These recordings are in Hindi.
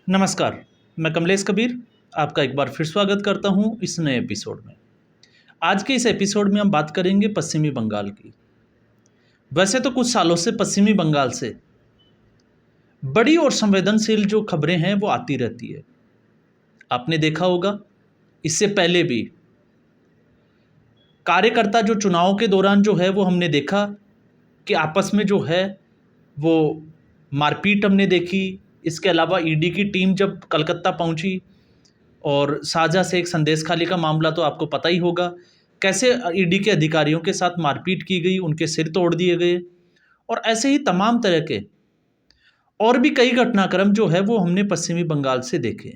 नमस्कार, मैं कमलेश कबीर आपका एक बार फिर स्वागत करता हूं इस नए एपिसोड में। आज के इस एपिसोड में हम बात करेंगे पश्चिमी बंगाल की। वैसे तो कुछ सालों से पश्चिमी बंगाल से बड़ी और संवेदनशील जो खबरें हैं वो आती रहती है। आपने देखा होगा, इससे पहले भी कार्यकर्ता जो चुनाव के दौरान जो है वो हमने देखा कि आपस में जो है वो मारपीट हमने देखी। इसके अलावा ईडी की टीम जब कलकत्ता पहुंची और साझा से एक संदेश खाली का मामला तो आपको पता ही होगा, कैसे ईडी के अधिकारियों के साथ मारपीट की गई, उनके सिर तोड़ दिए गए। और ऐसे ही तमाम तरह के और भी कई घटनाक्रम जो है वो हमने पश्चिमी बंगाल से देखे।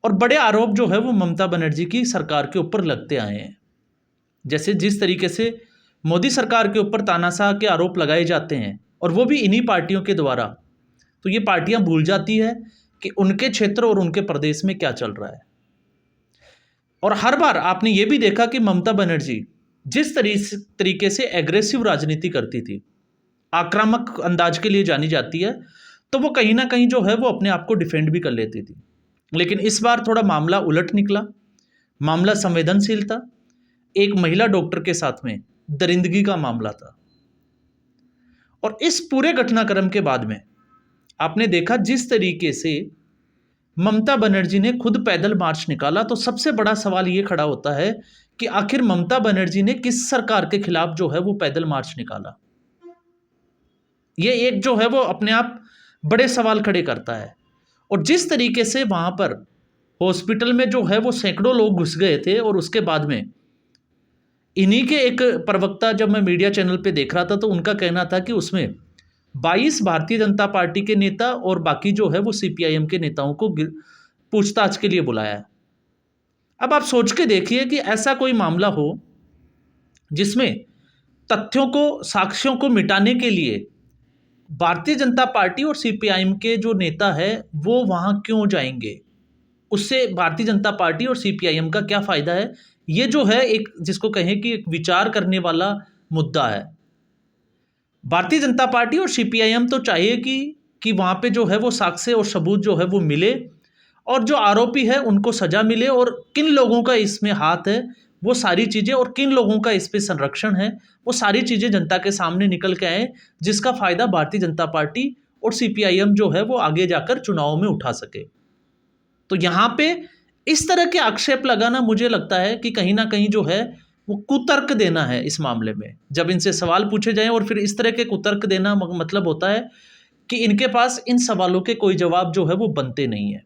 और बड़े आरोप जो है वो ममता बनर्जी की सरकार के ऊपर लगते आए हैं। जैसे जिस तरीके से मोदी सरकार के ऊपर तानाशाह के आरोप लगाए जाते हैं और वो भी इन्हीं पार्टियों के द्वारा, तो ये पार्टियां भूल जाती है कि उनके क्षेत्र और उनके प्रदेश में क्या चल रहा है। और हर बार आपने ये भी देखा कि ममता बनर्जी जिस तरीके से एग्रेसिव राजनीति करती थी, आक्रामक अंदाज के लिए जानी जाती है, तो वो कहीं ना कहीं जो है वो अपने आप को डिफेंड भी कर लेती थी। लेकिन इस बार थोड़ा मामला उलट निकला। मामला संवेदनशील था। एक महिला डॉक्टर के साथ में दरिंदगी का मामला था। और इस पूरे घटनाक्रम के बाद में आपने देखा जिस तरीके से ममता बनर्जी ने खुद पैदल मार्च निकाला, तो सबसे बड़ा सवाल ये खड़ा होता है कि आखिर ममता बनर्जी ने किस सरकार के खिलाफ जो है वो पैदल मार्च निकाला। ये एक जो है वो अपने आप बड़े सवाल खड़े करता है। और जिस तरीके से वहां पर हॉस्पिटल में जो है वो सैकड़ों लोग घुस गए थे, और उसके बाद में इन्हीं के एक प्रवक्ता, जब मैं मीडिया चैनल पे देख रहा था तो उनका कहना था कि उसमें 22 भारतीय जनता पार्टी के नेता और बाकी जो है वो सीपीआईएम के नेताओं को पूछताछ के लिए बुलाया है। अब आप सोच के देखिए कि ऐसा कोई मामला हो जिसमें तथ्यों को, साक्ष्यों को मिटाने के लिए भारतीय जनता पार्टी और सीपीआईएम के जो नेता है वो वहां क्यों जाएंगे? उससे भारतीय जनता पार्टी और सीपीआईएम का क्या फायदा है? ये जो है एक, जिसको कहें कि एक विचार करने वाला मुद्दा है। भारतीय जनता पार्टी और सीपीआईएम तो चाहिए कि वहां पे जो है वो साक्ष्य और सबूत जो है वो मिले, और जो आरोपी है उनको सजा मिले, और किन लोगों का इसमें हाथ है वो सारी चीजें, और किन लोगों का इस पे संरक्षण है वो सारी चीजें जनता के सामने निकल के आए, जिसका फायदा भारतीय जनता पार्टी और सीपीआईएम जो है वो आगे जाकर चुनाव में उठा सके। तो यहां पे इस तरह के आक्षेप लगाना, मुझे लगता है कि कहीं ना कहीं जो है वो कुतर्क देना है इस मामले में। जब इनसे सवाल पूछे जाएं और फिर इस तरह के कुतर्क देना, मतलब होता है कि इनके पास इन सवालों के कोई जवाब जो है वो बनते नहीं है।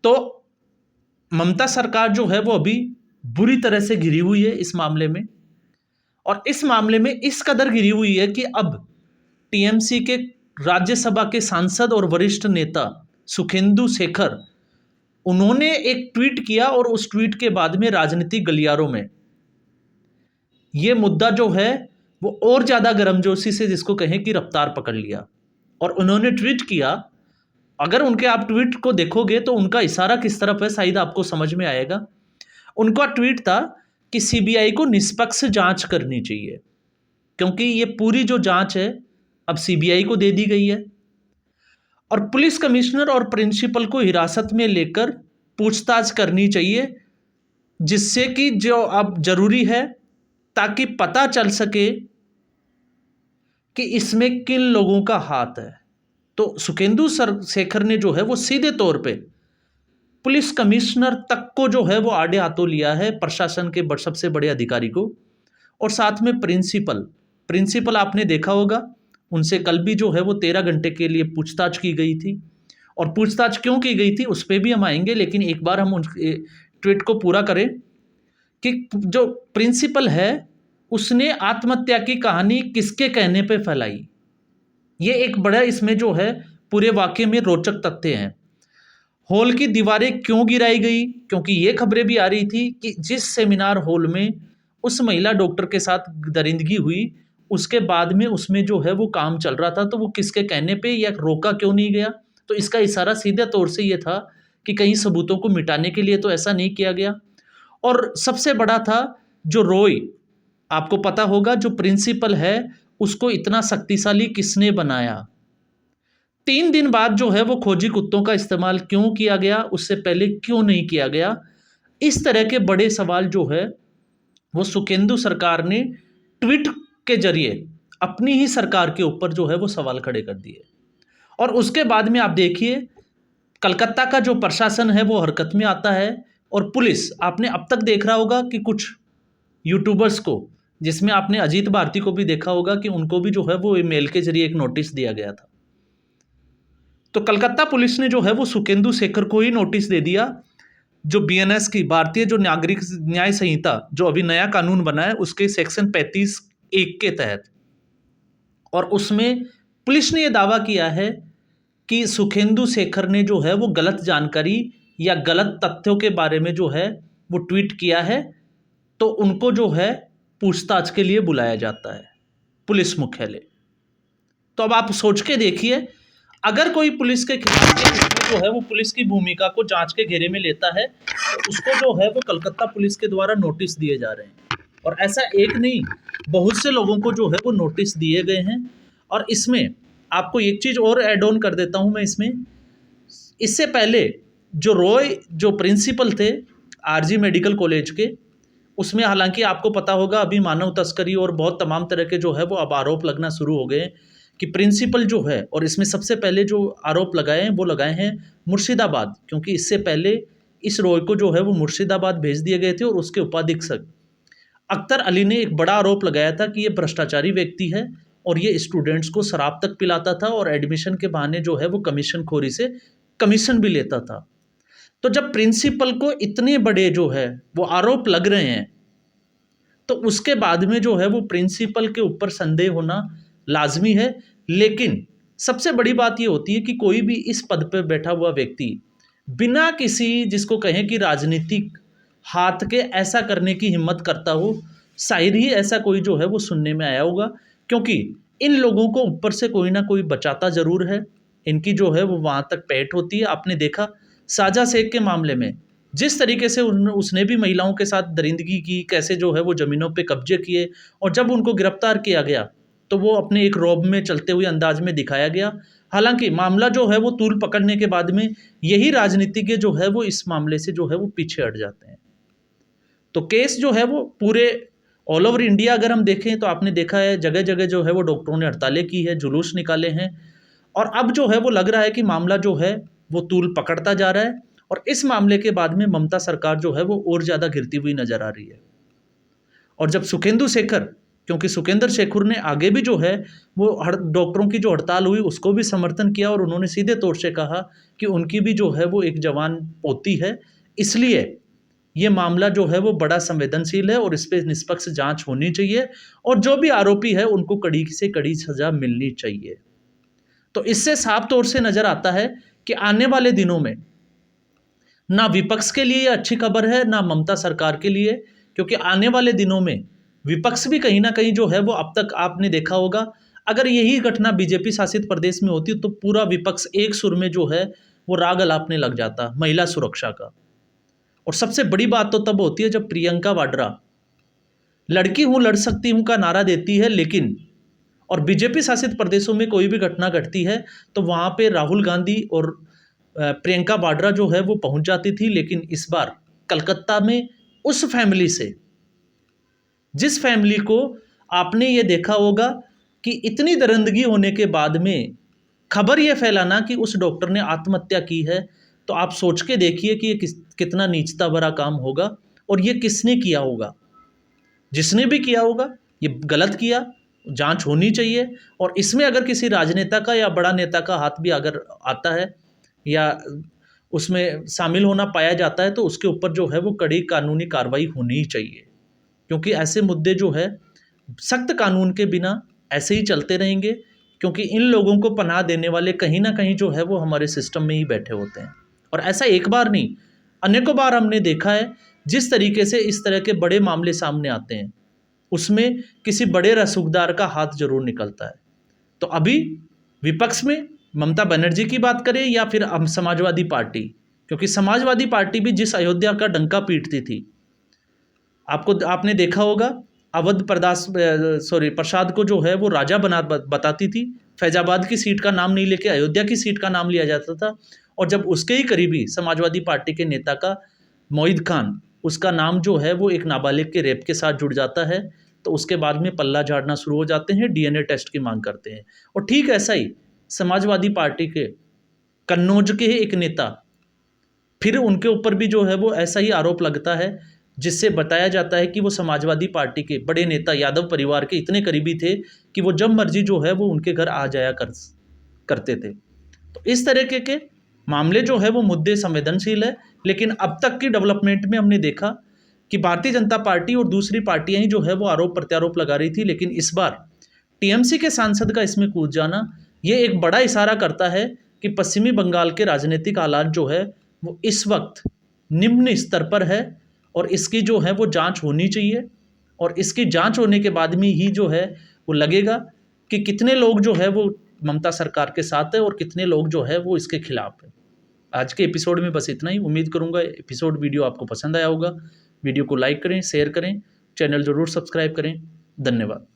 तो ममता सरकार जो है वो अभी बुरी तरह से घिरी हुई है इस मामले में। और इस मामले में इस कदर घिरी हुई है कि अब टीएमसी के राज्यसभा के सांसद और वरिष्ठ नेता सुखेंदु शेखर, उन्होंने एक ट्वीट किया, और उस ट्वीट के बाद में राजनीतिक गलियारों में यह मुद्दा जो है वो और ज्यादा गर्मजोशी से, जिसको कहें कि रफ्तार पकड़ लिया। और उन्होंने ट्वीट किया, अगर उनके आप ट्वीट को देखोगे तो उनका इशारा किस तरफ है शायद आपको समझ में आएगा। उनका ट्वीट था कि सीबीआई को निष्पक्ष जांच करनी चाहिए, क्योंकि ये पूरी जो जांच है अब सीबीआई को दे दी गई है, और पुलिस कमिश्नर और प्रिंसिपल को हिरासत में लेकर पूछताछ करनी चाहिए, जिससे कि जो अब जरूरी है ताकि पता चल सके कि इसमें किन लोगों का हाथ है। तो सुखेंदु शेखर ने जो है वो सीधे तौर पे पुलिस कमिश्नर तक को जो है वो आड़े हाथों लिया है, प्रशासन के सबसे बड़े अधिकारी को, और साथ में प्रिंसिपल आपने देखा होगा, उनसे कल भी जो है वो 13 घंटे के लिए पूछताछ की गई थी। और पूछताछ क्यों की गई थी उस पर भी हम आएंगे, लेकिन एक बार हम उन ट्वीट को पूरा करें कि जो प्रिंसिपल है उसने आत्महत्या की कहानी किसके कहने पे फैलाई। ये एक बड़ा इसमें जो है पूरे वाकये में रोचक तथ्य हैं। हॉल की दीवारें क्यों गिराई गई? क्योंकि ये खबरें भी आ रही थी कि जिस सेमिनार हॉल में उस महिला डॉक्टर के साथ दरिंदगी हुई, उसके बाद में उसमें जो है वो काम चल रहा था, तो वो किसके कहने पे या रोका क्यों नहीं गया? तो इसका इशारा सीधे तौर से ये था कि कहीं सबूतों को मिटाने के लिए तो ऐसा नहीं किया गया। और सबसे बड़ा था जो रॉय, आपको पता होगा जो प्रिंसिपल है, उसको इतना शक्तिशाली किसने बनाया? 3 दिन बाद जो है वो खोजी कुत्तों का इस्तेमाल क्यों किया गया, उससे पहले क्यों नहीं किया गया, इस तरह के बड़े सवाल जो है वो सुखेंदु सरकार ने ट्वीट के जरिए अपनी ही सरकार के ऊपर जो है वो सवाल खड़े कर दिए। और उसके बाद में आप देखिए कलकत्ता का जो प्रशासन है वो हरकत में आता है, और पुलिस, आपने अब तक देख रहा होगा कि कुछ यूट्यूबर्स को, जिसमें आपने अजीत भारती को भी देखा होगा कि उनको भी जो है वो मेल के जरिए एक नोटिस दिया गया था। तो कलकत्ता पुलिस ने जो है वो सुखेंदु शेखर को ही नोटिस दे दिया, जो बीएनएस की भारतीय जो नागरिक न्याय संहिता जो अभी नया कानून बना है उसके सेक्शन 35(1) के तहत। और उसमें पुलिस ने यह दावा किया है कि सुखेंदु शेखर ने जो है वो गलत जानकारी या गलत तथ्यों के बारे में जो है वो ट्वीट किया है, तो उनको जो है पूछताछ के लिए बुलाया जाता है पुलिस मुख्यालय। तो अब आप सोच के देखिए, अगर कोई पुलिस के खिलाफ या उसमें जो है वो पुलिस की भूमिका को जांच के घेरे में लेता है, तो उसको जो है वो कलकत्ता पुलिस के द्वारा नोटिस दिए जा रहे हैं। और ऐसा एक नहीं, बहुत से लोगों को जो है वो नोटिस दिए गए हैं। और इसमें आपको एक चीज़ और ऐड ऑन कर देता हूं मैं इसमें, इससे पहले जो रॉय जो प्रिंसिपल थे आरजी मेडिकल कॉलेज के, उसमें हालांकि आपको पता होगा अभी मानव तस्करी और बहुत तमाम तरह के जो है वो अब आरोप लगना शुरू हो गए कि प्रिंसिपल जो है, और इसमें सबसे पहले जो आरोप लगाए हैं वो लगाए हैं मुर्शिदाबाद, क्योंकि इससे पहले इस रॉय को जो है वो मुर्शिदाबाद भेज दिए गए थे और उसके उपाधीक्षक अख्तर अली ने एक बड़ा आरोप लगाया था कि ये भ्रष्टाचारी व्यक्ति है और ये स्टूडेंट्स को शराब तक पिलाता था और एडमिशन के बहाने जो है वो कमीशन खोरी से कमीशन भी लेता था। तो जब प्रिंसिपल को इतने बड़े जो है वो आरोप लग रहे हैं, तो उसके बाद में जो है वो प्रिंसिपल के ऊपर संदेह होना लाजमी है। लेकिन सबसे बड़ी बात ये होती है कि कोई भी इस पद पर बैठा हुआ व्यक्ति बिना किसी, जिसको कहें कि राजनीतिक हाथ के, ऐसा करने की हिम्मत करता हो, शायद ही ऐसा कोई जो है वो सुनने में आया होगा। क्योंकि इन लोगों को ऊपर से कोई ना कोई बचाता ज़रूर है, इनकी जो है वो वहाँ तक पैठ होती है। आपने देखा साजा शेख के मामले में जिस तरीके से उसने भी महिलाओं के साथ दरिंदगी की, कैसे जो है वो ज़मीनों पे कब्जे किए, और जब उनको गिरफ्तार किया गया तो वो अपने एक रौब में चलते हुए अंदाज में दिखाया गया। हालांकि मामला जो है वो तूल पकड़ने के बाद में यही राजनीतिज्ञ जो है वो इस मामले से जो है वो पीछे हट जाते हैं। तो केस जो है वो पूरे ऑल ओवर इंडिया अगर हम देखें तो आपने देखा है जगह जगह जो है वो डॉक्टरों ने हड़तालें की है, जुलूस निकाले हैं, और अब जो है वो लग रहा है कि मामला जो है वो तूल पकड़ता जा रहा है। और इस मामले के बाद में ममता सरकार जो है वो और ज़्यादा गिरती हुई नजर आ रही है। और जब सुखेंदु शेखर, क्योंकि सुखेंद्र शेखर ने आगे भी जो है वो डॉक्टरों की जो हड़ताल हुई उसको भी समर्थन किया, और उन्होंने सीधे तौर से कहा कि उनकी भी जो है वो एक जवान पोती है, इसलिए ये मामला जो है वो बड़ा संवेदनशील है और इस पर निष्पक्ष जांच होनी चाहिए, और जो भी आरोपी है उनको कड़ी से कड़ी सजा मिलनी चाहिए। तो इससे साफ तौर से नजर आता है कि आने वाले दिनों में ना विपक्ष के लिए अच्छी खबर है ना ममता सरकार के लिए, क्योंकि आने वाले दिनों में विपक्ष भी कहीं ना कहीं जो है वो, अब तक आपने देखा होगा अगर यही घटना बीजेपी शासित प्रदेश में होती तो पूरा विपक्ष एक सुर में जो है वो राग अलापने लग जाता महिला सुरक्षा का। और सबसे बड़ी बात तो तब होती है जब प्रियंका वाड्रा लड़की हूं लड़ सकती हूं का नारा देती है, लेकिन और बीजेपी शासित प्रदेशों में कोई भी घटना घटती है तो वहां पे राहुल गांधी और प्रियंका वाड्रा जो है वो पहुंच जाती थी। लेकिन इस बार कलकत्ता में उस फैमिली से, जिस फैमिली को आपने ये देखा होगा कि इतनी दरिंदगी होने के बाद में खबर ये फैलाना कि उस डॉक्टर ने आत्महत्या की है, तो आप सोच के देखिए कि ये कितना नीचता भरा काम होगा, और ये किसने किया होगा। जिसने भी किया होगा ये गलत किया, जांच होनी चाहिए। और इसमें अगर किसी राजनेता का या बड़ा नेता का हाथ भी अगर आता है या उसमें शामिल होना पाया जाता है, तो उसके ऊपर जो है वो कड़ी कानूनी कार्रवाई होनी ही चाहिए, क्योंकि ऐसे मुद्दे जो है सख्त कानून के बिना ऐसे ही चलते रहेंगे, क्योंकि इन लोगों को पनाह देने वाले कहीं ना कहीं जो है वो हमारे सिस्टम में ही बैठे होते हैं। और ऐसा एक बार नहीं, अनेकों बार हमने देखा है जिस तरीके से इस तरह के बड़े मामले सामने आते हैं उसमें किसी बड़े रसूखदार का हाथ जरूर निकलता है। तो अभी विपक्ष में ममता बनर्जी की बात करें या फिर हम समाजवादी पार्टी, क्योंकि समाजवादी पार्टी भी जिस अयोध्या का डंका पीटती थी, आपने देखा होगा अवध प्रसाद को जो है वो राजा बताती थी, फैजाबाद की सीट का नाम नहीं लेके अयोध्या की सीट का नाम लिया जाता था। और जब उसके ही करीबी समाजवादी पार्टी के नेता का मोहिद खान, उसका नाम जो है वो एक नाबालिग के रेप के साथ जुड़ जाता है, तो उसके बाद में पल्ला झाड़ना शुरू हो जाते हैं, डीएनए टेस्ट की मांग करते हैं। और ठीक ऐसा ही समाजवादी पार्टी के कन्नौज के ही एक नेता, फिर उनके ऊपर भी जो है वो ऐसा ही आरोप लगता है, जिससे बताया जाता है कि वो समाजवादी पार्टी के बड़े नेता यादव परिवार के इतने करीबी थे कि वो जब मर्जी जो है वो उनके घर आ जाया करते थे। तो इस तरीके के मामले जो है वो मुद्दे संवेदनशील है, लेकिन अब तक की डेवलपमेंट में हमने देखा कि भारतीय जनता पार्टी और दूसरी पार्टियां ही जो है वो आरोप प्रत्यारोप लगा रही थी, लेकिन इस बार टीएमसी के सांसद का इसमें कूद जाना ये एक बड़ा इशारा करता है कि पश्चिमी बंगाल के राजनीतिक हालात जो है वो इस वक्त निम्न स्तर पर है, और इसकी जो है वो जांच होनी चाहिए। और इसकी जांच होने के बाद में ही जो है वो लगेगा कि कितने लोग जो है वो ममता सरकार के साथ है और कितने लोग जो है वो इसके खिलाफ है। आज के एपिसोड में बस इतना ही। उम्मीद करूंगा एपिसोड वीडियो आपको पसंद आया होगा। वीडियो को लाइक करें, शेयर करें, चैनल ज़रूर सब्सक्राइब करें। धन्यवाद।